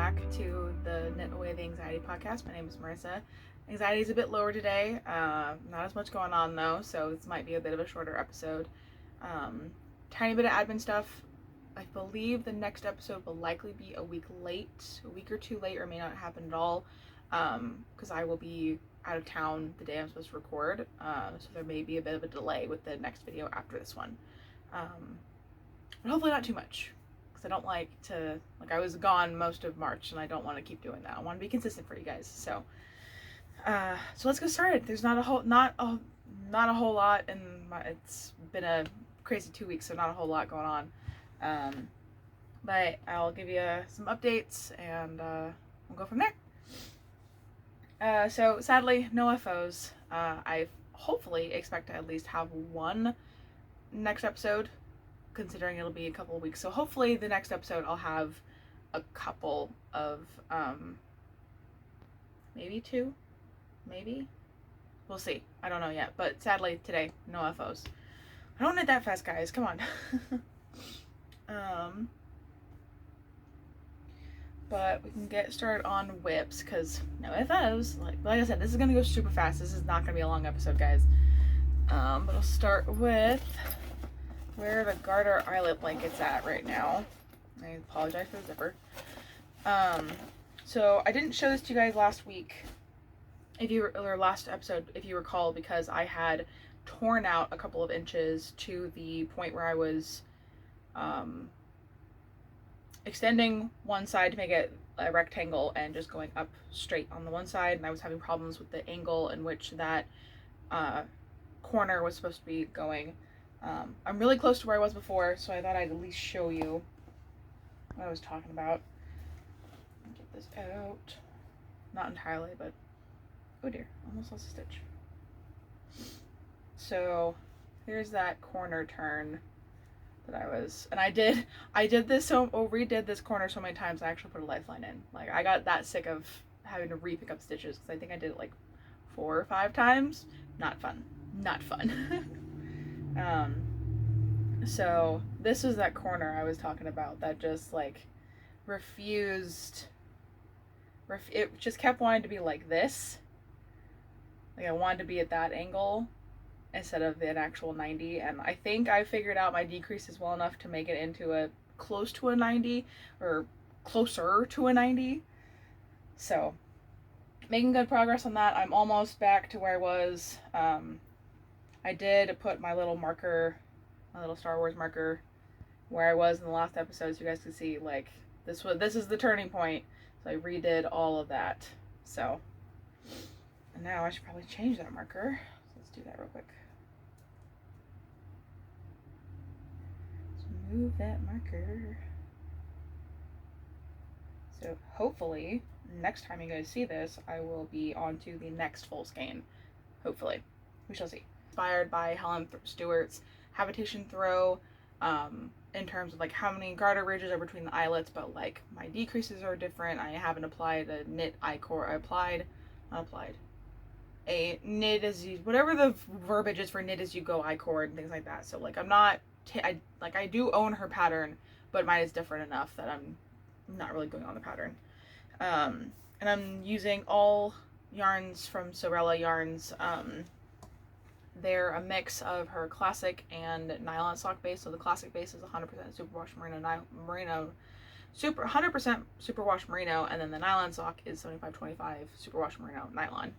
back to the Knit Away the Anxiety podcast. My name is Marissa. Anxiety is a bit lower today. Not as much going on though, so this might be a bit of a shorter episode. Tiny bit of admin stuff. I believe the next episode will likely be a week or two late, or may not happen at all, because I will be out of town the day I'm supposed to record, so there may be a bit of a delay with the next video after this one, but hopefully not too much, because I don't like to, I was gone most of March and I don't want to keep doing that. I want to be consistent for you guys, so let's get started. There's not a whole lot, and it's been a crazy 2 weeks, so not a whole lot going on. But I'll give you some updates and we'll go from there. So sadly, no FOs. I hopefully expect to at least have one next episode, considering it'll be a couple of weeks. So hopefully the next episode I'll have a couple of, maybe two, maybe? We'll see. I don't know yet. But sadly today, no FOs. I don't knit that fast, guys. Come on. But we can get started on whips, because no FOs. Like I said, this is gonna go super fast. This is not gonna be a long episode, guys. But I'll start with where the Garter Eyelet blanket's at right now. I apologize for the zipper. So I didn't show this to you guys last week, last episode, if you recall, because I had torn out a couple of inches to the point where I was extending one side to make it a rectangle and just going up straight on the one side, and I was having problems with the angle in which that corner was supposed to be going. I'm really close to where I was before, so I thought I'd at least show you what I was talking about. Get this out. Not entirely, but oh dear, almost lost a stitch. So here's that corner turn that I was, and I redid this corner so many times I actually put a lifeline in. Like, I got that sick of having to re-pick up stitches, because I think I did it like 4 or 5 times. Not fun. So this was that corner I was talking about that just like refused. It just kept wanting to be like this. Like, I wanted to be at that angle instead of an actual 90, and I think I figured out my decreases well enough to make it into a close to a 90, or closer to a 90. So making good progress on that. I'm almost back to where I was. I did put my little marker, my little Star Wars marker, where I was in the last episode, so you guys can see, like, this is the turning point. So I redid all of that. So, and now I should probably change that marker. So let's do that real quick. Let's move that marker. So hopefully next time you guys see this, I will be on to the next full skein. Hopefully. We shall see. Inspired by Helen Stewarts' Habitation throw, in terms of like how many garter ridges are between the eyelets, but like my decreases are different. I haven't applied a knit I-core. A knit as you, whatever the verbiage is for knit as you go I-core and things like that. So like I'm not, I do own her pattern, but mine is different enough that I'm not really going on the pattern. And I'm using all yarns from Sewrella Yarns. They're a mix of her classic and nylon sock base. So the classic base is 100% superwash merino, 100% superwash merino, and then the nylon sock is 75-25 superwash merino nylon.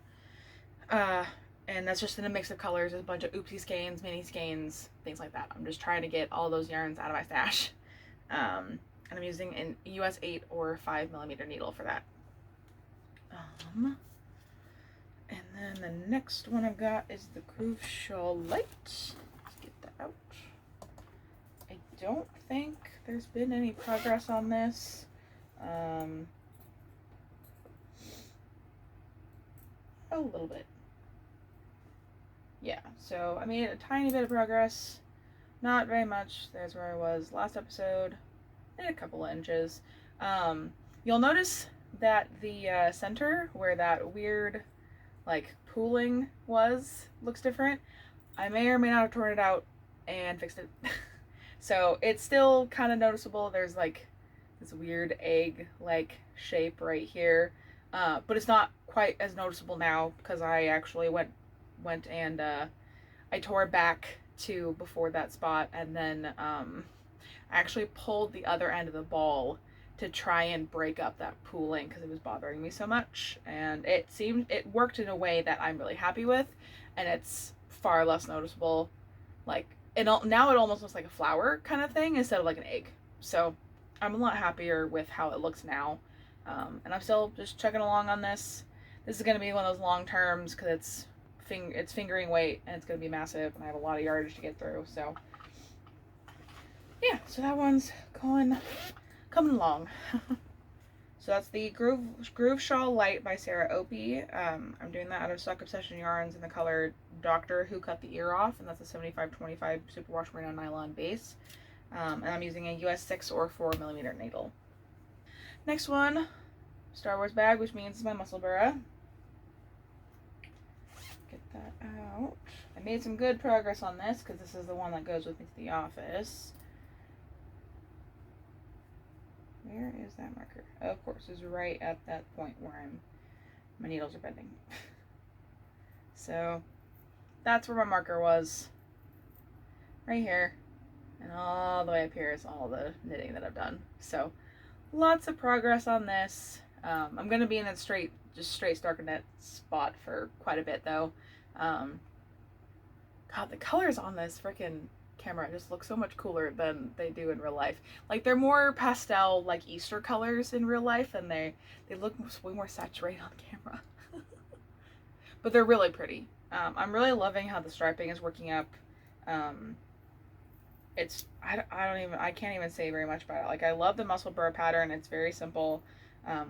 And that's just in a mix of colors. There's a bunch of oopsie skeins, mini skeins, things like that. I'm just trying to get all those yarns out of my stash. And I'm using an US 8 or 5mm needle for that. And then the next one I've got is the Groove Shawl Light. Let's get that out. I don't think there's been any progress on this. A little bit. Yeah, so I made a tiny bit of progress. Not very much. There's where I was last episode. Maybe a couple of inches. You'll notice that the center, where that weird like pooling looks different. I may or may not have torn it out and fixed it. So it's still kind of noticeable. There's like this weird egg-like shape right here. But it's not quite as noticeable now because I actually went and I tore back to before that spot, and then I actually pulled the other end of the ball to try and break up that pooling because it was bothering me so much, and it worked in a way that I'm really happy with, and it's far less noticeable. Like, now it almost looks like a flower kind of thing instead of like an egg. So I'm a lot happier with how it looks now. And I'm still just chugging along on this. This is going to be one of those long terms because it's fingering weight and it's going to be massive, and I have a lot of yardage to get through. So yeah, so that one's coming along. So that's the Groove Shawl Light by Sarah Opie. I'm doing that out of Sock Obsession yarns in the color Doctor Who Cut the Ear Off, and that's a 75/25 superwash merino nylon base. And I'm using a US 6 or 4mm needle. Next one, Star Wars bag, which means it's my Musselburgh. Get that out. I made some good progress on this because this is the one that goes with me to the office. Where is that marker? Oh, of course, it's right at that point where my needles are bending. So that's where my marker was. Right here. And all the way up here is all the knitting that I've done. So lots of progress on this. I'm going to be in that straight stockinette spot for quite a bit though. God, the colors on this freaking camera just look so much cooler than they do in real life. Like, they're more pastel, like Easter colors in real life, and they look way more saturated on camera. But they're really pretty. I'm really loving how the striping is working up. I can't even say very much about it. Like, I love the Musselburgh pattern. It's very simple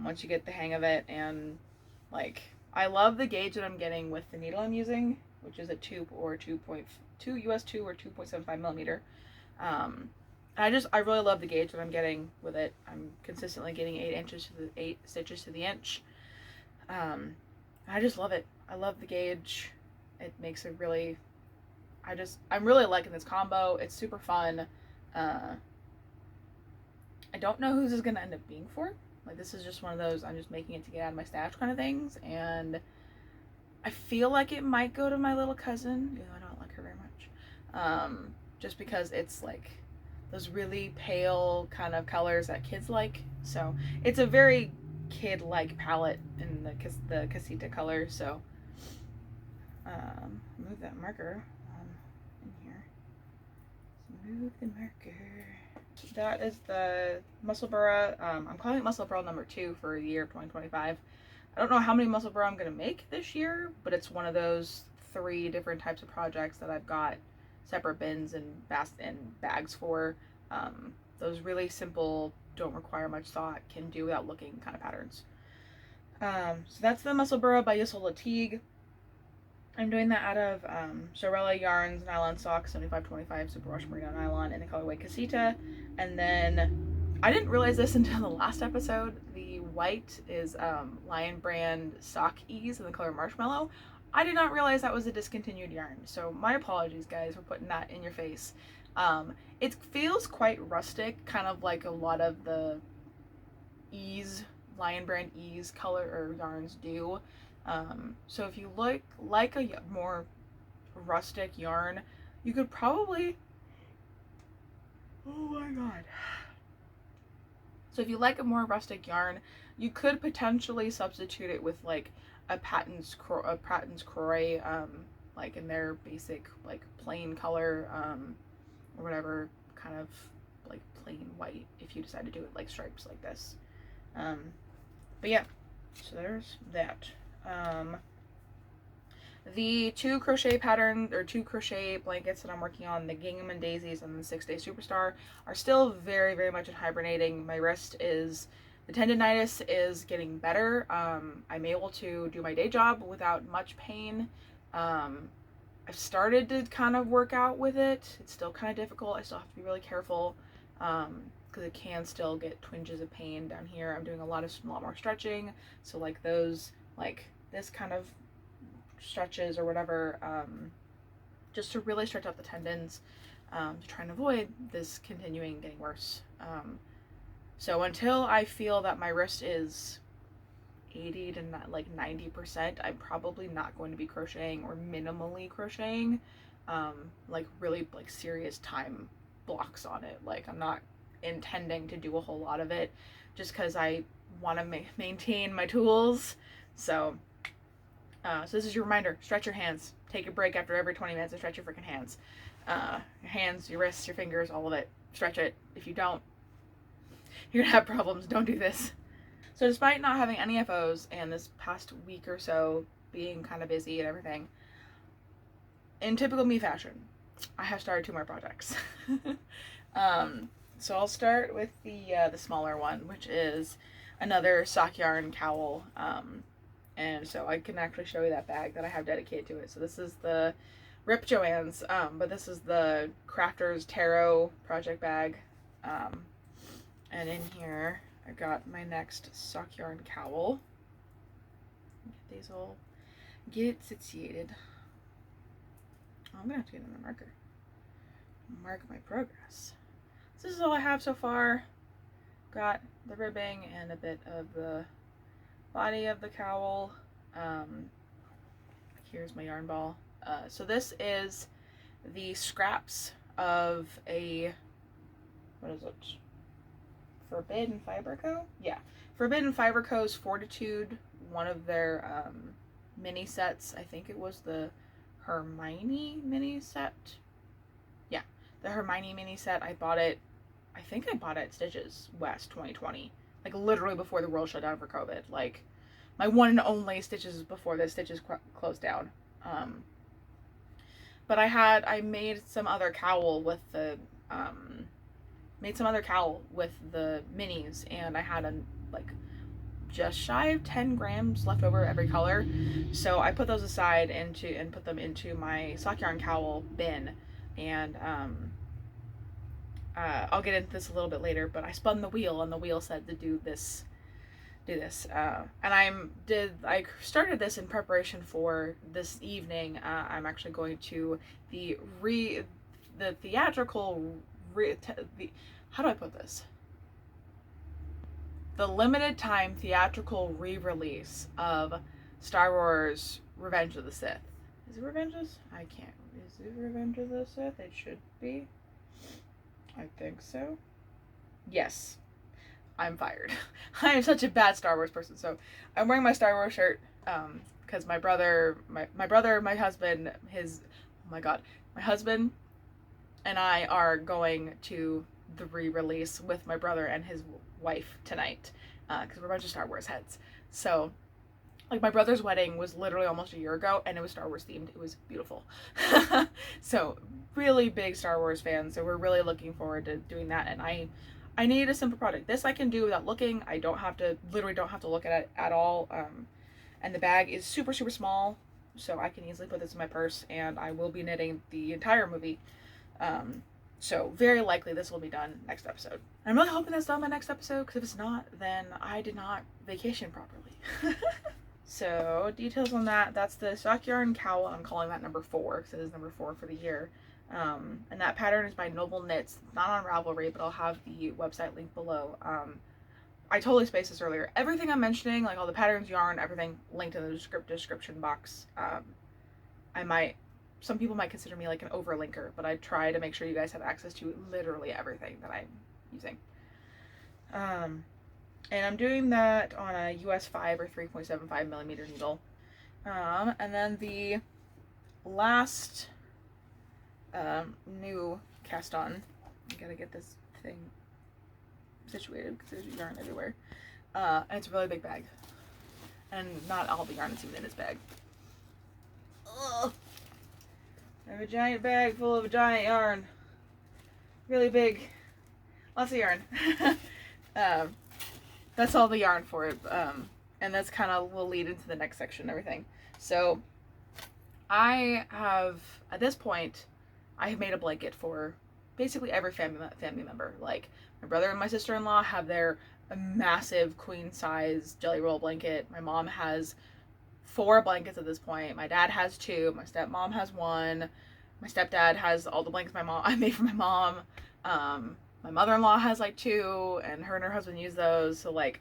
once you get the hang of it, and like, I love the gauge that I'm getting with the needle I'm using, which is a 2 or 2.2 US 2 or 2.75mm. I really love the gauge that I'm getting with it. I'm consistently getting 8 stitches to the inch. I just love it. I love the gauge. It makes it really, I'm really liking this combo. It's super fun. I don't know who this is gonna end up being for. Like, this is just one of those, I'm just making it to get out of my stash kind of things, and I feel like it might go to my little cousin, even though I don't like her very much. Just because it's like those really pale kind of colors that kids like. So it's a very kid-like palette in the Casita color. So move that marker in here. Move the marker. That is the Musselburgh. I'm calling it Musselburgh number 2 for the year of 2025. I don't know how many Musselburgh I'm going to make this year, but it's one of those 3 different types of projects that I've got separate bins and bags for. Those really simple, don't require much thought, can do without looking kind of patterns. So that's the Musselburgh by Ysolda Teague. I'm doing that out of Sewrella yarns, nylon socks, 75/25 superwash merino nylon in the colorway Casita. And then I didn't realize this until the last episode. The white is Lion brand sock ease in the color Marshmellow. I did not realize that was a discontinued yarn, so my apologies, guys, for putting that in your face. It feels quite rustic, kind of like a lot of the Lion brand ease color or yarns do. So if you like a more rustic yarn, you could probably, oh my god. So if you like a more rustic yarn, you could potentially substitute it with like a Patton's Croy, like in their basic like plain color, or whatever, kind of like plain white, if you decide to do it like stripes like this. But yeah, so there's that. The 2 crochet pattern or 2 crochet blankets that I'm working on, the Gingham and Daisies and the 6 Day Superstar, are still very, very much in hibernating. My wrist the tendonitis is getting better. I'm able to do my day job without much pain. I've started to kind of work out with it. It's still kind of difficult. I still have to be really careful because it can still get twinges of pain down here. I'm doing a lot more stretching. So like those, like this kind of stretches or whatever, just to really stretch out the tendons, to try and avoid this continuing getting worse. So until I feel that my wrist is 80 to not, like 90%, I'm probably not going to be crocheting or minimally crocheting, like really like serious time blocks on it. Like I'm not intending to do a whole lot of it just because I want to maintain my tools. So this is your reminder: stretch your hands. Take a break after every 20 minutes and stretch your freaking hands. Your hands, your wrists, your fingers, all of it. Stretch it. If you don't, you're gonna have problems. Don't do this. So despite not having any FOs and this past week or so being kind of busy and everything, in typical me fashion, I have started 2 more projects. So I'll start with the smaller one, which is another sock yarn cowl. And so I can actually show you that bag that I have dedicated to it. So this is the Rip Joann's, but this is the Crafters Tarot project bag. And in here, I got my next sock yarn cowl. Get these all, get it situated. Oh, I'm gonna have to get another marker. Mark my progress. So this is all I have so far. Got the ribbing and a bit of the body of the cowl. Here's my yarn ball. So this is the scraps of a, what is it? Forbidden Fiber Co? Yeah. Forbidden Fiber Co.'s Fortitude, one of their mini sets. I think it was the Hermione mini set. Yeah, the Hermione mini set. I bought it, I think I bought it at Stitches West 2020. Like literally before the world shut down for COVID. Like my one and only Stitches before the Stitches closed down. But I made some other cowl with the minis, and I had like just shy of 10 grams left over every color, so I put those aside and put them into my sock yarn cowl bin. And I'll get into this a little bit later, but I spun the wheel and the wheel said to do this, and I started this in preparation for this evening. I'm actually going to the theatrical how do I put this? The limited time theatrical re-release of Star Wars Revenge of the Sith. Is it Revenge of? I can't. Is it Revenge of the Sith? It should be. I think so. Yes. I'm fired. I am such a bad Star Wars person. So I'm wearing my Star Wars shirt because my brother, my husband, my husband and I are going to the re-release with my brother and his wife tonight because we're a bunch of Star Wars heads. So like my brother's wedding was literally almost a year ago and it was Star Wars themed. It was beautiful. So really big Star Wars fan. So we're really looking forward to doing that. And I need a simple project. This I can do without looking. I literally don't have to look at it at all. And the bag is super, super small, so I can easily put this in my purse, and I will be knitting the entire movie. So very likely this will be done next episode. I'm really hoping that's done by next episode, because if it's not, then I did not vacation properly. So details on that. That's the sock yarn cowl. I'm calling that number 4, because it is number 4 for the year. And that pattern is by Noble Knits, not on Ravelry, but I'll have the website link below. I totally spaced this earlier. Everything I'm mentioning, like all the patterns, yarn, everything, linked in the description box. Some people might consider me like an overlinker, but I try to make sure you guys have access to literally everything that I'm using. And I'm doing that on a US 5 or 3.75 millimeter needle. And then the last new cast on, I gotta get this thing situated because there's yarn everywhere. And it's a really big bag, and not all the yarn is even in this bag. Ugh. I have a giant bag full of a giant yarn, really big, lots of yarn. That's all the yarn for it, and that's kind of will lead into the next section and everything. So I have, at this point, I have made a blanket for basically every family member. Like my brother and my sister-in-law have their massive queen size jelly roll blanket. My mom has 4 blankets at this point. My dad has 2. My stepmom has 1. My stepdad has all the blankets I made for my mom. My mother-in-law has like 2, and her husband use those. So like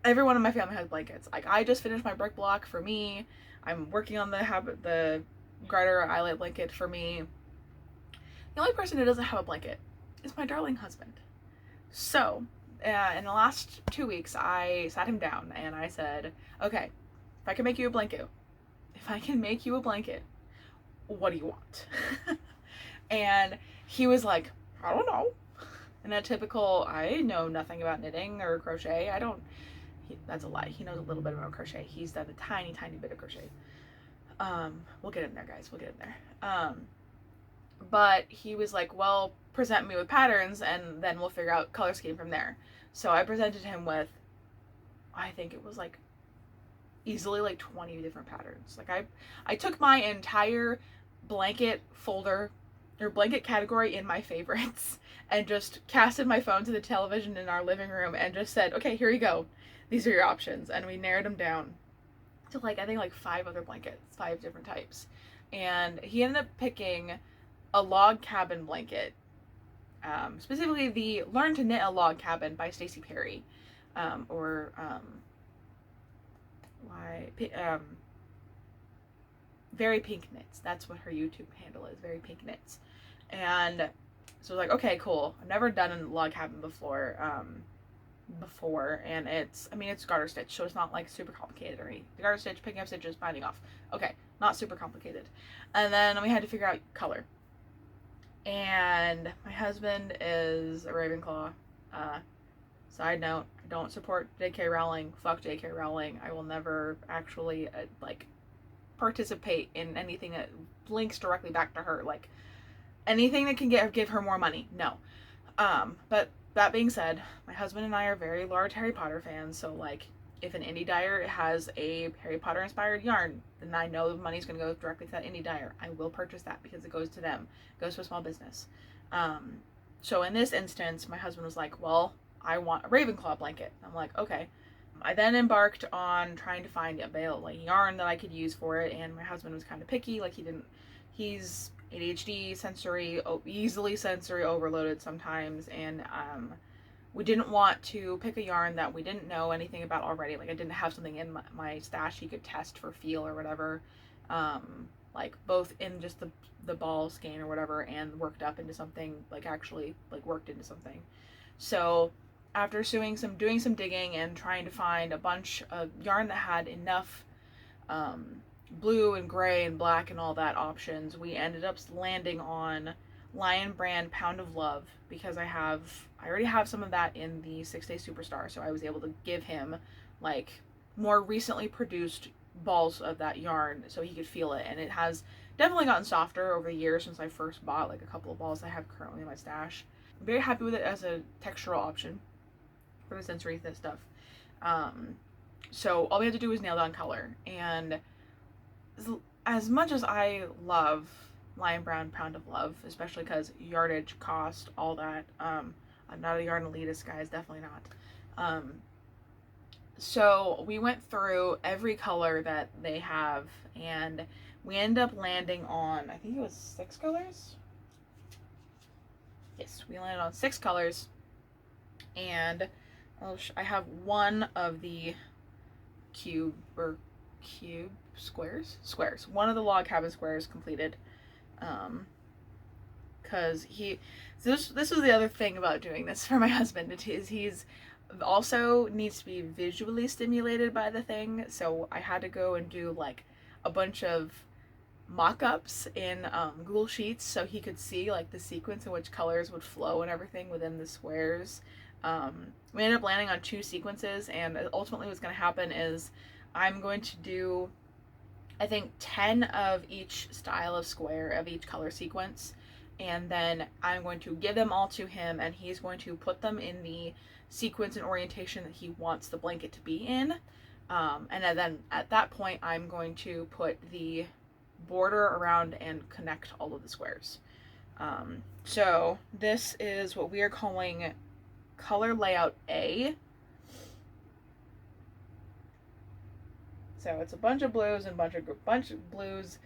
everyone in my family has blankets. Like I just finished my brick block for me. I'm working on the Garter Eyelet blanket for me. The only person who doesn't have a blanket is my darling husband. So in the last 2 weeks, I sat him down and I said, okay, if I can make you a blanket, what do you want? And he was like, I don't know. In a typical, I know nothing about knitting or crochet. That's a lie. He knows a little bit about crochet. He's done a tiny, tiny bit of crochet. We'll get in there, guys. We'll get in there. But he was like, well, present me with patterns and then we'll figure out color scheme from there. So I presented him with, I think it was like easily like 20 different patterns. Like I took my entire blanket folder or blanket category in my favorites and just casted my phone to the television in our living room and just said, okay, here you go. These are your options. And we narrowed them down to like, I think like 5 other blankets, 5 different types. And he ended up picking a log cabin blanket, specifically the Learn to Knit a Log Cabin by Staci Perry, Very Pink Knits. That's what her YouTube handle is, Very Pink Knits. And so I was like, okay, cool. I've never done a log cabin before, and it's garter stitch, so it's not like super complicated or anything. The garter stitch, picking up stitches, binding off. Okay, not super complicated. And then we had to figure out color. And my husband is a Ravenclaw. Side note, I don't support J.K. Rowling. Fuck J.K. Rowling. I will never actually participate in anything that links directly back to her. Like anything that can give her more money. No. But that being said, my husband and I are very large Harry Potter fans. So like if an indie dyer has a Harry Potter inspired yarn, then I know the money's going to go directly to that indie dyer. I will purchase that because it goes to them. It goes to a small business. So in this instance, my husband was like, well, I want a Ravenclaw blanket. I'm like, okay. I then embarked on trying to find yarn that I could use for it, and my husband was kind of picky. Like he's ADHD, easily sensory overloaded sometimes, and we didn't want to pick a yarn that we didn't know anything about already. Like I didn't have something in my stash he could test for feel or whatever, like both in just the ball skein or whatever, and worked up into something, worked into something. So after doing some digging and trying to find a bunch of yarn that had enough blue and gray and black and all that options, we ended up landing on Lion brand Pound of Love because I already have some of that in the 6-Day Superstar, so I was able to give him like more recently produced balls of that yarn so he could feel it, and it has definitely gotten softer over the years since I first bought like a couple of balls I have currently in my stash. I'm very happy with it as a textural option for the sensory stuff. So all we had to do was nail down color, and as much as I love Lion Brown Pound of Love, especially because yardage, cost, all that, I'm not a yarn elitist, guys, definitely not. So we went through every color that they have, and we ended up landing on, I think it was 6 colors? Yes, we landed on 6 colors, and I have one of the squares, one of the log cabin squares completed, because this was the other thing about doing this for my husband, he's also needs to be visually stimulated by the thing, so I had to go and do like a bunch of mock-ups in Google Sheets so he could see like the sequence in which colors would flow and everything within the squares. We ended up landing on 2 sequences, and ultimately what's going to happen is I'm going to do, I think, 10 of each style of square of each color sequence, and then I'm going to give them all to him, and he's going to put them in the sequence and orientation that he wants the blanket to be in, and then at that point I'm going to put the border around and connect all of the squares. So this is what we are calling color layout A. So it's a bunch of blues and bunch of blues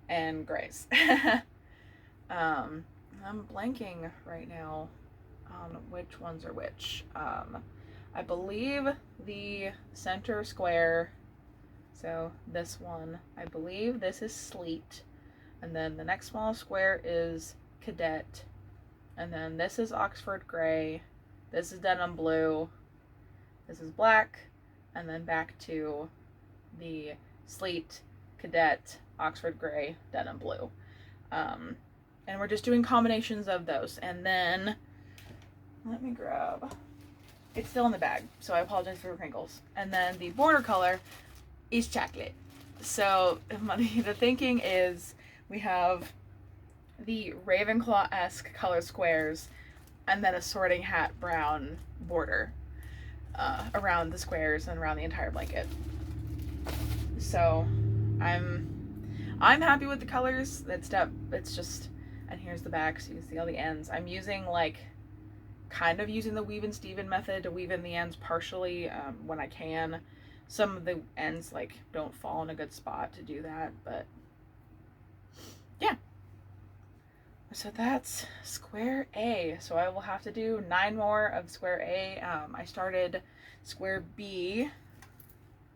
and grays. I'm blanking right now. on which ones are which. I believe the center square, so this one, I believe this is Sleet, and then the next small square is Cadet, and then this is Oxford Gray, this is Denim Blue, this is Black, and then back to the Sleet, Cadet, Oxford Gray, Denim Blue. And we're just doing combinations of those. And then, let me grab, it's still in the bag, so I apologize for the crinkles. And then the border color is chocolate. So the thinking is we have the Ravenclaw-esque color squares and then a Sorting Hat brown border around the squares and around the entire blanket. So I'm happy with the colors. It's just, and here's the back so you can see all the ends. I'm using kind of using the weave and Steven method to weave in the ends partially when I can. Some of the ends don't fall in a good spot to do that, but yeah. So that's square A. So I will have to do 9 more of square A. I started square B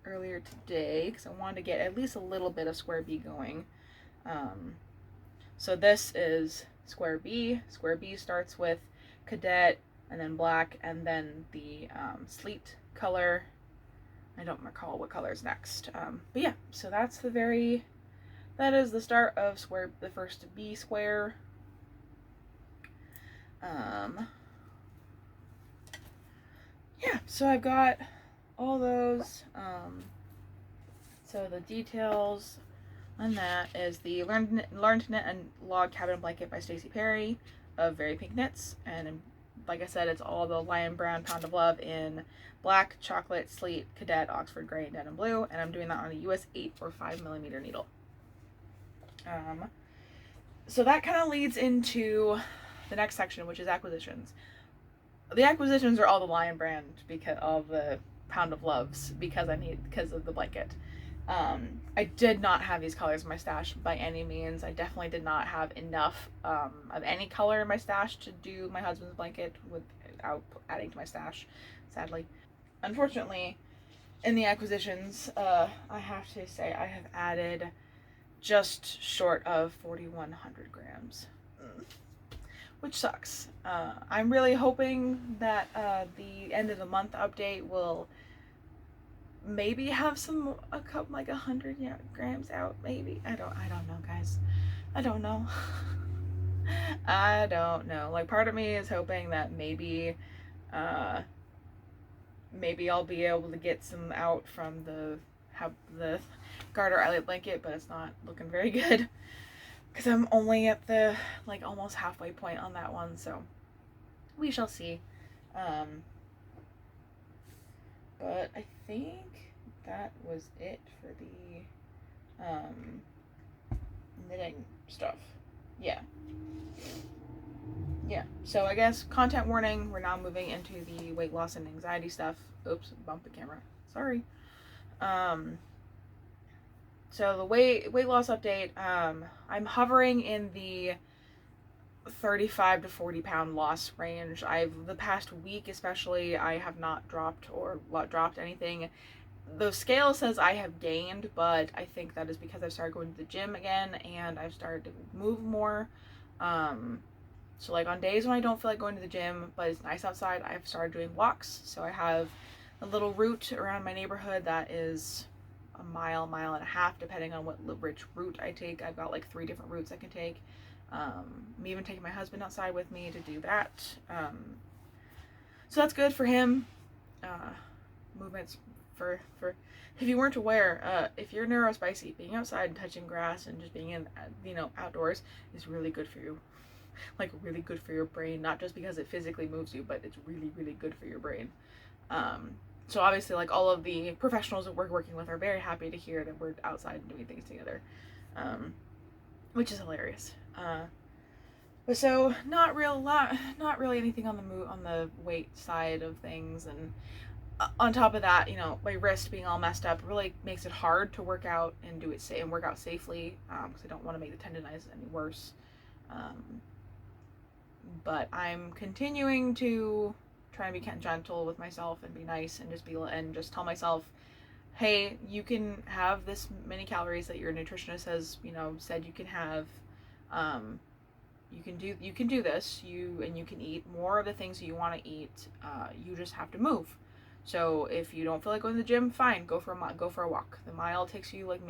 earlier today because I wanted to get at least a little bit of square B going. So this is square B. Square B starts with Cadet and then Black and then the Sleet color. I don't recall what color is next. But yeah, so that is the start of the first B square. Yeah, so I've got all those. So the details on that is the Learn to Knit and Log Cabin Blanket by Staci Perry of Very Pink Knits. And like I said, it's all the Lion Brown Pound of Love in Black, Chocolate, Sleet, Cadet, Oxford Gray, and Denim Blue. And I'm doing that on a US 8 or 5mm needle. So that kind of leads into the next section, which is acquisitions. The acquisitions are all the Lion brand because of the Pound of Loves because of the blanket. I did not have these colors in my stash by any means. I definitely did not have enough of any color in my stash to do my husband's blanket without adding to my stash, sadly. Unfortunately, in the acquisitions, I have to say I have added just short of 4,100 grams. Which sucks. I'm really hoping that the end of the month update will maybe have a couple 100 grams out. Maybe I don't know, guys. I don't know. I don't know. Part of me is hoping that maybe I'll be able to get some out from the Garter Eyelet blanket, but it's not looking very good. Because I'm only at the almost halfway point on that one, so we shall see. But I think that was it for the knitting stuff. Yeah. So I guess content warning, we're now moving into the weight loss and anxiety stuff. Oops, bumped the camera. Sorry. So the weight loss update, I'm hovering in the 35 to 40 pound loss range. The past week especially, I have not dropped anything. The scale says I have gained, but I think that is because I've started going to the gym again and I've started to move more. So on days when I don't feel like going to the gym, but it's nice outside, I've started doing walks. So I have a little route around my neighborhood that is a mile and a half, depending on which route I take. I've got 3 different routes I can take. I'm even taking my husband outside with me to do that. So that's good for him. Movements for if you weren't aware, if you're neurospicy, being outside and touching grass and just being in outdoors is really good for you. Really good for your brain, not just because it physically moves you, but it's really good for your brain. So obviously, all of the professionals that we're working with are very happy to hear that we're outside and doing things together, which is hilarious. But so not really anything on the weight side of things, and on top of that, my wrist being all messed up really makes it hard to work out and work out safely, because I don't want to make the tendonitis any worse. but I'm continuing to try to be gentle with myself and be nice and just tell myself, hey, you can have this many calories that your nutritionist has, said you can have. You can do this. You can eat more of the things you want to eat. You just have to move. So if you don't feel like going to the gym, fine, go for a walk. The mile takes you like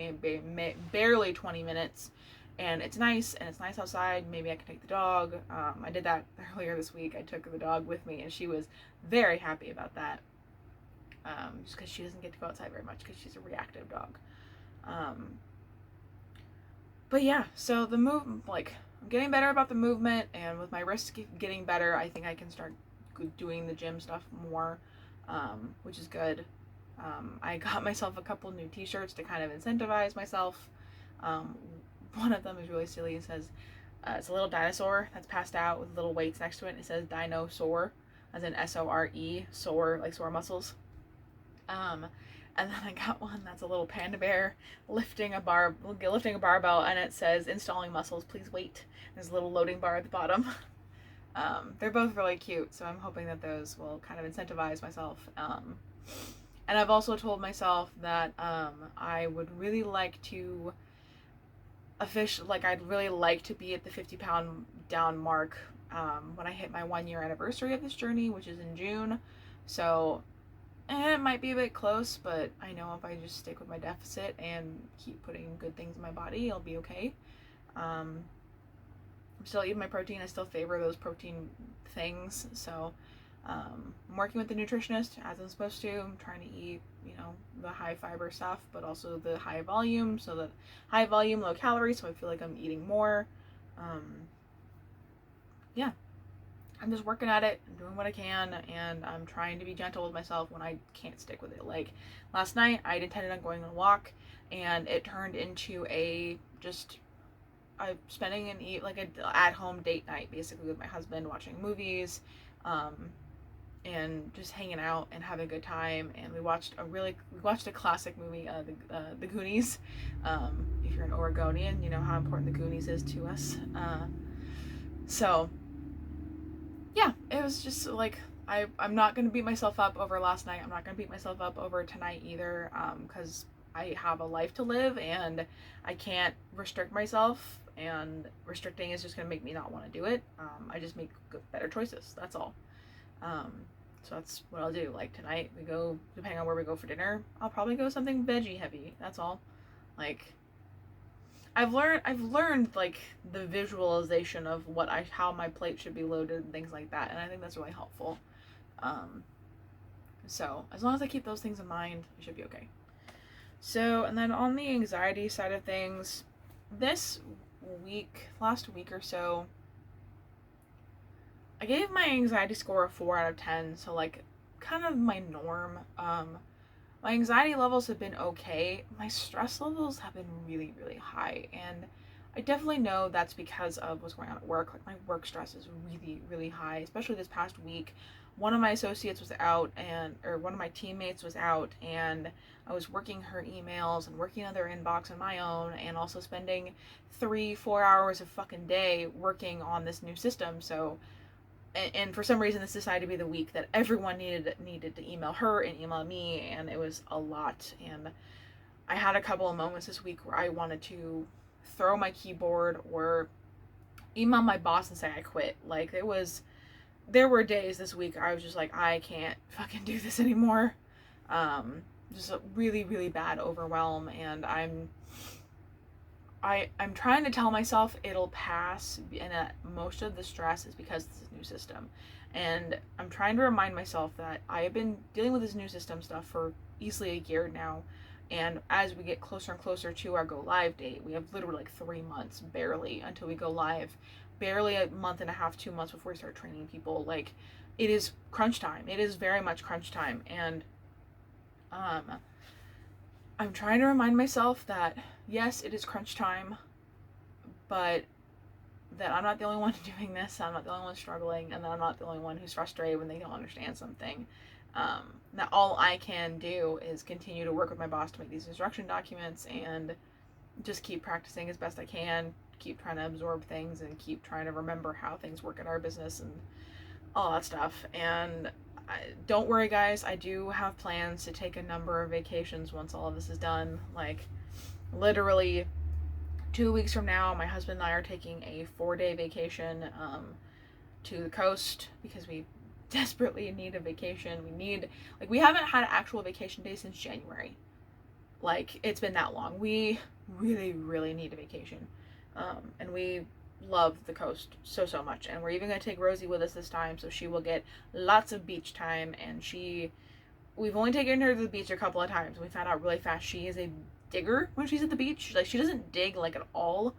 barely 20 minutes, and it's nice outside. Maybe I can take the dog. I did that earlier this week. I took the dog with me, and she was very happy about that. Just because she doesn't get to go outside very much because she's a reactive dog. But yeah, so I'm getting better about the movement, and with my wrist getting better, I think I can start doing the gym stuff more, which is good. I got myself a couple new t-shirts to kind of incentivize myself. One of them is really silly. It says, it's a little dinosaur that's passed out with little weights next to it, and it says dinosaur, as in S-O-R-E, sore, like sore muscles. And then I got one that's a little panda bear lifting a barbell, and it says installing muscles, please wait. There's a little loading bar at the bottom. They're both really cute, so I'm hoping that those will kind of incentivize myself. And I've also told myself that I would really like to I'd really like to be at the 50-pound down mark when I hit my 1-year anniversary of this journey, which is in June. So it might be a bit close, but I know if I just stick with my deficit and keep putting good things in my body, I'll be okay. I'm still eating my protein. I still favor those protein things. So I'm working with the nutritionist as I'm supposed to. I'm trying to eat, the high fiber stuff, but also the high volume. So the high volume, low calorie, so I feel like I'm eating more. Yeah. I'm just working at it, I'm doing what I can, and I'm trying to be gentle with myself when I can't stick with it. Like last night, I intended on going on a walk, and it turned into spending an at-home date night, basically with my husband, watching movies, and just hanging out and having a good time. And we watched a classic movie, the Goonies. If you're an Oregonian, you know how important the Goonies is to us. So. Yeah, it was just like, I'm not going to beat myself up over last night. I'm not going to beat myself up over tonight either, because I have a life to live, and I can't restrict myself, and restricting is just going to make me not want to do it. I just make better choices, that's all. So that's what I'll do. Like tonight, we go, depending on where we go for dinner, I'll probably go something veggie heavy, that's all. Like, I've learned like the visualization of how my plate should be loaded and things like that, and I think that's really helpful. So as long as I keep those things in mind, I should be okay. So, and then on the anxiety side of things, last week or so, I gave my anxiety score a 4 out of 10, so like kind of my norm. My anxiety levels have been okay. My stress levels have been really, really high. And I definitely know that's because of what's going on at work. Like my work stress is really, really high, especially this past week. One of my associates was out or one of my teammates was out, and I was working her emails and working on their inbox on my own, and also spending 3-4 hours a fucking day working on this new system. So, and for some reason this decided to be the week that everyone needed to email her and email me, and it was a lot. And I had a couple of moments this week where I wanted to throw my keyboard or email my boss and say I quit. Like there were days this week I was just like, I can't fucking do this anymore. Just a really, really bad overwhelm, and I'm trying to tell myself it'll pass, and that most of the stress is because this is a new system. And I'm trying to remind myself that I have been dealing with this new system stuff for easily a year now. And as we get closer and closer to our go live date, we have literally like 3 months barely until we go live. Barely a month and a half, 2 months before we start training people. Like, it is crunch time. It is very much crunch time. And I'm trying to remind myself that, yes, it is crunch time, but that I'm not the only one doing this, I'm not the only one struggling, and that I'm not the only one who's frustrated when they don't understand something. That all I can do is continue to work with my boss to make these instruction documents and just keep practicing as best I can, keep trying to absorb things and keep trying to remember how things work at our business and all that stuff. And don't worry, guys, I do have plans to take a number of vacations once all of this is done. Like, literally 2 weeks from now, my husband and I are taking a 4-day vacation to the coast because we desperately need a vacation. We haven't had an actual vacation day since January. Like, it's been that long. We really, really need a vacation. And we love the coast so much. And we're even going to take Rosie with us this time, so she will get lots of beach time. And we've only taken her to the beach a couple of times. We found out really fast she is a digger when she's at the beach. Like, she doesn't dig, like, at all.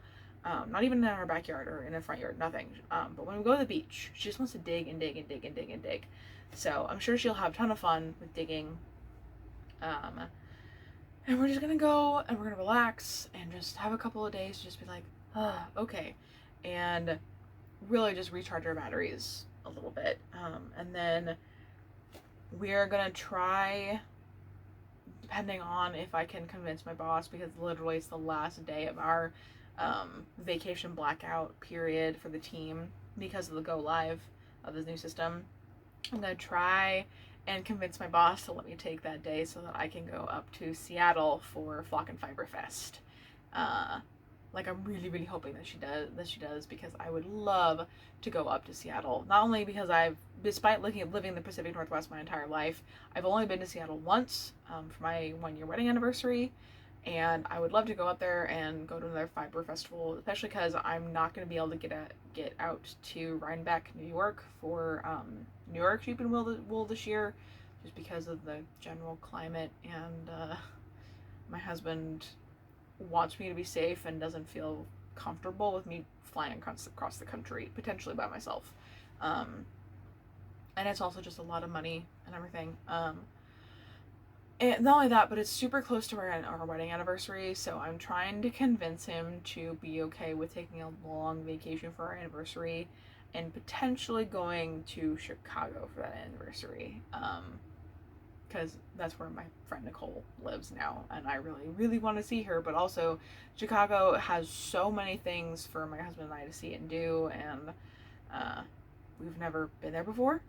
Not even in our backyard or in the front yard, nothing. But when we go to the beach, she just wants to dig and dig and dig and dig and dig. So I'm sure she'll have a ton of fun with digging. And we're just gonna go and we're gonna relax and just have a couple of days to just be like, okay. And really just recharge our batteries a little bit. And then we're gonna try, depending on if I can convince my boss, because literally it's the last day of our vacation blackout period for the team because of the go live of this new system. I'm gonna try and convince my boss to let me take that day so that I can go up to Seattle for Flock and Fiber Fest. Like, I'm really, really hoping that she does, because I would love to go up to Seattle. Not only because despite living in the Pacific Northwest my entire life, I've only been to Seattle once for my 1-year wedding anniversary, and I would love to go up there and go to another fiber festival, especially because I'm not going to be able to get out to Rhinebeck, New York for New York Sheep and Wool this year, just because of the general climate, and my husband wants me to be safe and doesn't feel comfortable with me flying across the country, potentially by myself. And it's also just a lot of money and everything. And not only that, but it's super close to our wedding anniversary, so I'm trying to convince him to be okay with taking a long vacation for our anniversary and potentially going to Chicago for that anniversary. Because that's where my friend Nicole lives now, and I really, really want to see her. But also, Chicago has so many things for my husband and I to see and do, and we've never been there before.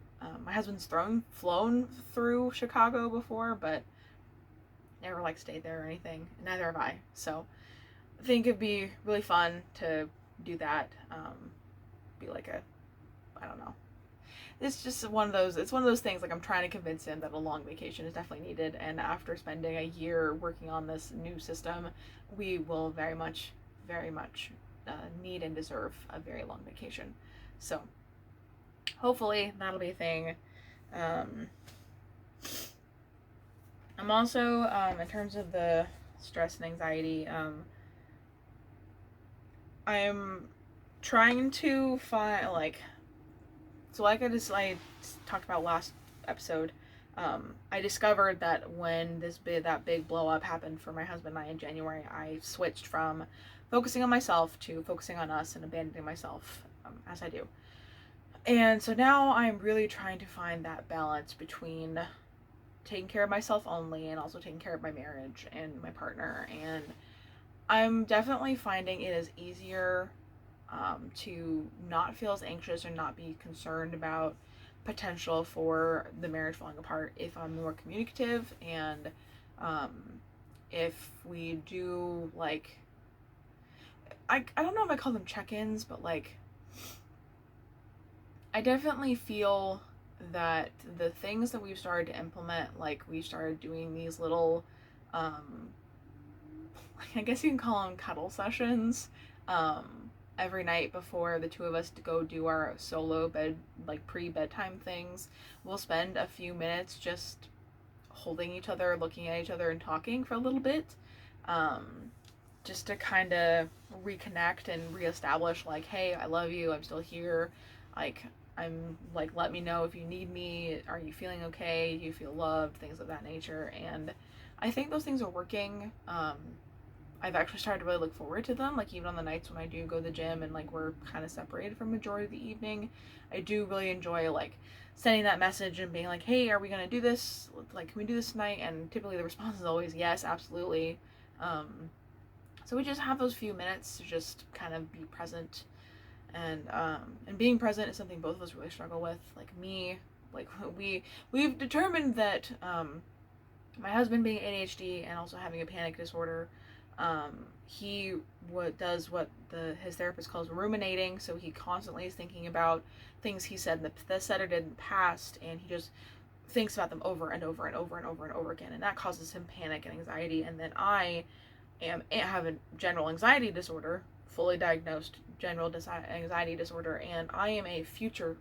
My husband's flown through Chicago before, but never like stayed there or anything. Neither have I. So I think it'd be really fun to do that. Be like I don't know. It's just one of those things, like, I'm trying to convince him that a long vacation is definitely needed, and after spending a year working on this new system, we will very much need and deserve a very long vacation. So hopefully that'll be a thing. I'm also, in terms of the stress and anxiety, I'm trying to find, like I talked about last episode, I discovered that when that big blow up happened for my husband and I in January, I switched from focusing on myself to focusing on us and abandoning myself, as I do. And so now I'm really trying to find that balance between taking care of myself only and also taking care of my marriage and my partner. And I'm definitely finding it is easier to not feel as anxious or not be concerned about potential for the marriage falling apart if I'm more communicative, and if we do, like, I don't know if I call them check-ins, but like, I definitely feel that the things that we've started to implement, like, we started doing these little I guess you can call them cuddle sessions, every night before the two of us to go do our solo pre-bedtime things. We'll spend a few minutes just holding each other, looking at each other, and talking for a little bit, just to kind of reconnect and reestablish, like, hey, I love you, I'm still here, let me know if you need me, are you feeling okay, do you feel loved, things of that nature. And I think those things are working. I've actually started to really look forward to them, like, even on the nights when I do go to the gym and, like, we're kind of separated for majority of the evening. I do really enjoy, like, sending that message and being like, hey, are we gonna do this, like, can we do this tonight? And typically the response is always yes, absolutely. So we just have those few minutes to just kind of be present. And being present is something both of us really struggle with. Like me, like we've determined that my husband being ADHD and also having a panic disorder, he does what his therapist calls ruminating. So he constantly is thinking about things he said said or did in the past, and he just thinks about them over and over and over and over and over again, and that causes him panic and anxiety. And then I have a general anxiety disorder, fully diagnosed general anxiety disorder, and I am a future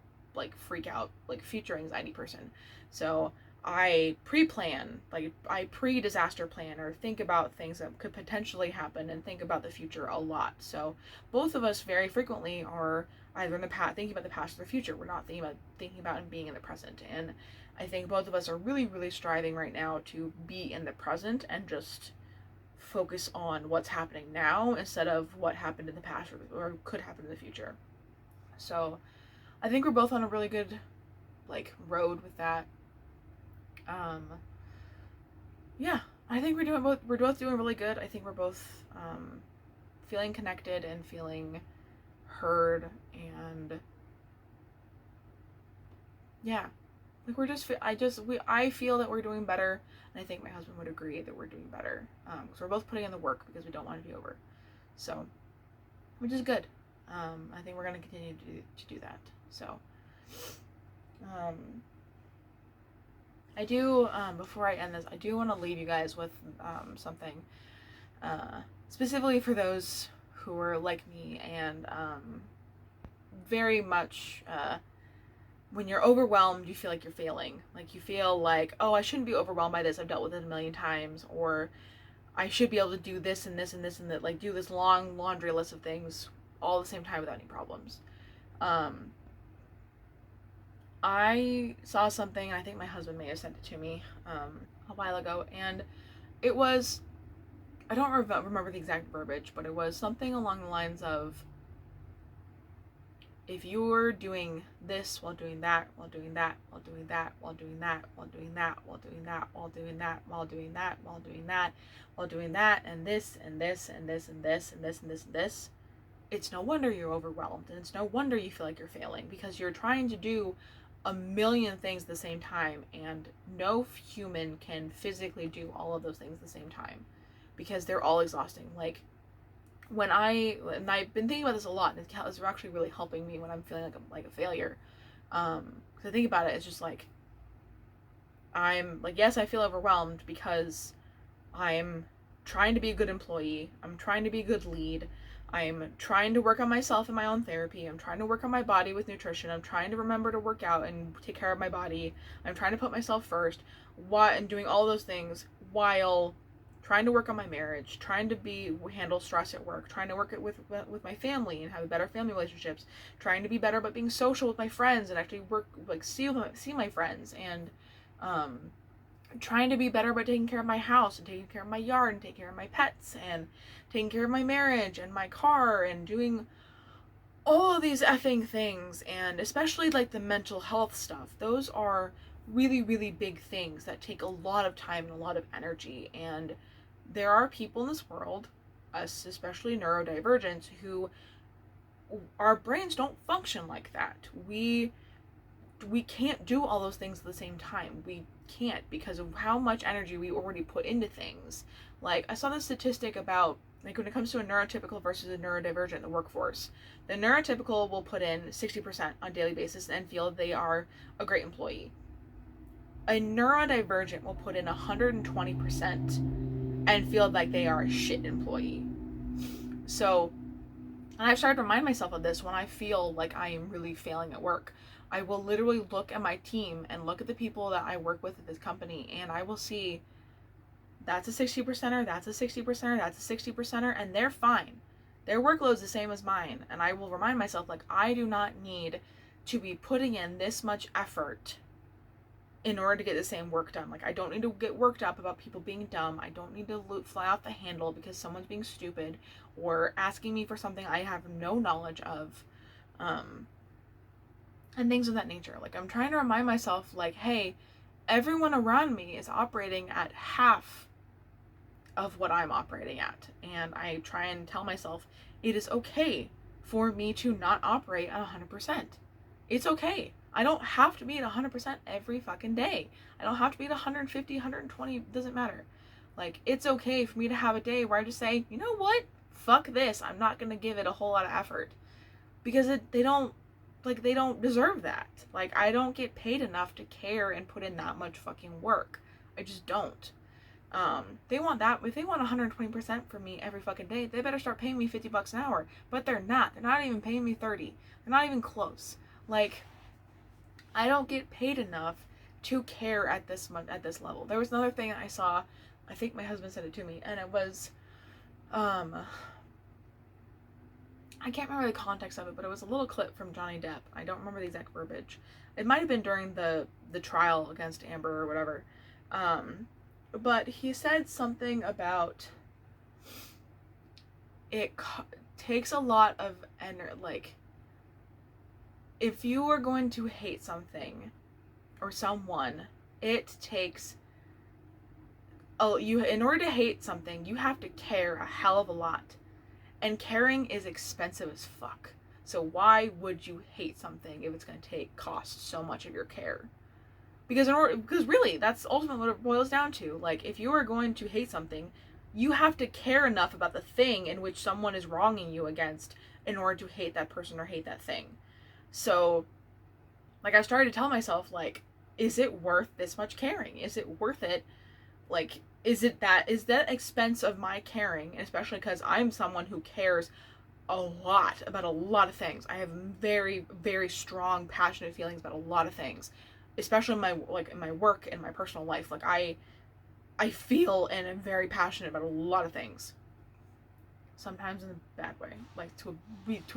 freak out, future anxiety person. So I pre-plan, I pre-disaster plan, or think about things that could potentially happen and think about the future a lot. So both of us very frequently are either in the past, thinking about the past or the future. We're not thinking about and being in the present. And I think both of us are really, really striving right now to be in the present and just focus on what's happening now instead of what happened in the past or could happen in the future. So I think we're both on a really good road with that. Yeah, I think we're both doing really good. I think we're both feeling connected and feeling heard, and yeah, I feel that we're doing better, and I think my husband would agree that we're doing better, because we're both putting in the work because we don't want to be over, so, which is good. I think we're going to continue to do that. So I do, before I end this, I do want to leave you guys with something, specifically for those who are like me and very much, when you're overwhelmed, you feel like you're failing. Like, you feel like, oh, I shouldn't be overwhelmed by this. I've dealt with it a million times. Or I should be able to do this and this and this and that. Like, do this long laundry list of things all at the same time without any problems. I saw something, and I think my husband may have sent it to me a while ago, and it was, I don't remember the exact verbiage, but it was something along the lines of, if you're doing this while doing that, while doing that, while doing that, while doing that, while doing that, while doing that, while doing that, while doing that, while doing that, while doing that, and this, and this, and this, and this, and this, and this, and this, it's no wonder you're overwhelmed, and it's no wonder you feel like you're failing, because you're trying to do a million things at the same time, and no human can physically do all of those things at the same time, because they're all exhausting. Like, and I've been thinking about this a lot, and it's actually really helping me when I'm feeling like a failure. Because I think about it, it's just like, I'm like, yes, I feel overwhelmed because I'm trying to be a good employee. I'm trying to be a good lead. I'm trying to work on myself in my own therapy. I'm trying to work on my body with nutrition. I'm trying to remember to work out and take care of my body. I'm trying to put myself first. And doing all those things while trying to work on my marriage, trying to handle stress at work, trying to work with my family and have better family relationships, trying to be better about being social with my friends and actually see my friends, and trying to be better about taking care of my house and taking care of my yard and taking care of my pets and taking care of my marriage and my car and doing all of these effing things, and especially the mental health stuff. Those are really, really big things that take a lot of time and a lot of energy, and there are people in this world, us especially neurodivergents, who our brains don't function like that. We can't do all those things at the same time. We can't, because of how much energy we already put into things. Like, I saw this statistic about, when it comes to a neurotypical versus a neurodivergent in the workforce, the neurotypical will put in 60% on a daily basis and feel they are a great employee. A neurodivergent will put in 120% and feel like they are a shit employee. So, and I've started to remind myself of this when I feel like I am really failing at work. I will literally look at my team and look at the people that I work with at this company, and I will see, that's a 60%er, that's a 60%er, that's a 60%er, and they're fine. Their workload's the same as mine, and I will remind myself, I do not need to be putting in this much effort in order to get the same work done. I don't need to get worked up about people being dumb. I don't need to fly off the handle because someone's being stupid or asking me for something I have no knowledge of, and things of that nature. I'm trying to remind myself, hey, everyone around me is operating at half of what I'm operating at. And I try and tell myself it is okay for me to not operate at 100%. It's okay. I don't have to be at 100% every fucking day. I don't have to be at 150, 120, doesn't matter. Like, it's okay for me to have a day where I just say, you know what? Fuck this. I'm not going to give it a whole lot of effort. Because they don't deserve that. Like, I don't get paid enough to care and put in that much fucking work. I just don't. They want that. If they want 120% for me every fucking day, they better start paying me $50 an hour. But they're not. They're not even paying me 30. They're not even close. Like, I don't get paid enough to care at this level. There was another thing I saw. I think my husband sent it to me, and it was, I can't remember the context of it, but it was a little clip from Johnny Depp. I don't remember the exact verbiage. It might have been during the trial against Amber or whatever. But he said something about it takes a lot of energy. Like, if you are going to hate something or someone, it takes in order to hate something, you have to care a hell of a lot. And caring is expensive as fuck. So why would you hate something if it's going to cost so much of your care? Because really, that's ultimately what it boils down to. Like, if you are going to hate something, you have to care enough about the thing in which someone is wronging you against in order to hate that person or hate that thing. So, like, I started to tell myself, like, is it worth this much caring? Is it worth it? Like, is that expense of my caring, especially because I'm someone who cares a lot about a lot of things. I have very, very strong, passionate feelings about a lot of things, especially in my work and my personal life. Like, I feel and am very passionate about a lot of things. Sometimes in a bad way, like to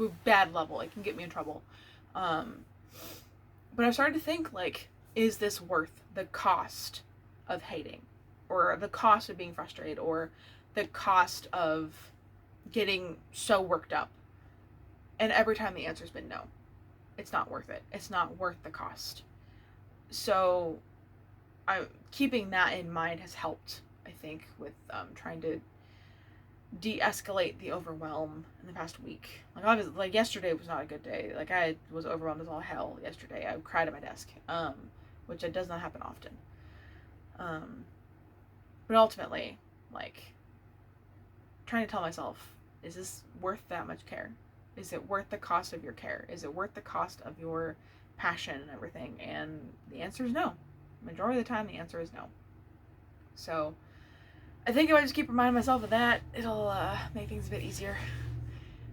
a bad level. It can get me in trouble. But I've started to think, like, is this worth the cost of hating, or the cost of being frustrated, or the cost of getting so worked up? And every time the answer's been no. It's not worth it. It's not worth the cost. So keeping that in mind has helped, I think, with trying to de-escalate the overwhelm in the past week. Like, obviously, like, yesterday was not a good day. Like, I was overwhelmed as all hell yesterday. I cried at my desk, which does not happen often. But ultimately, like, trying to tell myself, is this worth that much care? Is it worth the cost of your care? Is it worth the cost of your passion and everything? And the answer is no. Majority of the time, the answer is no. So, I think if I just keep reminding myself of that, it'll make things a bit easier.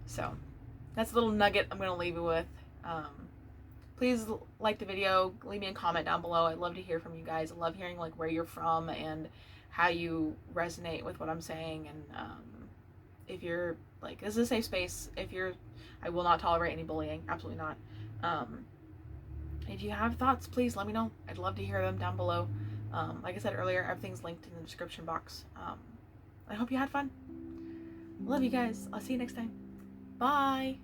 So, that's a little nugget I'm going to leave you with. Please like the video, leave me a comment down below. I'd love to hear from you guys. I love hearing, like, where you're from and how you resonate with what I'm saying. And if you're, like, this is a safe space. I will not tolerate any bullying. Absolutely not. If you have thoughts, please let me know. I'd love to hear them down below. Like I said earlier, everything's linked in the description box. I hope you had fun. Love you guys. I'll see you next time. Bye.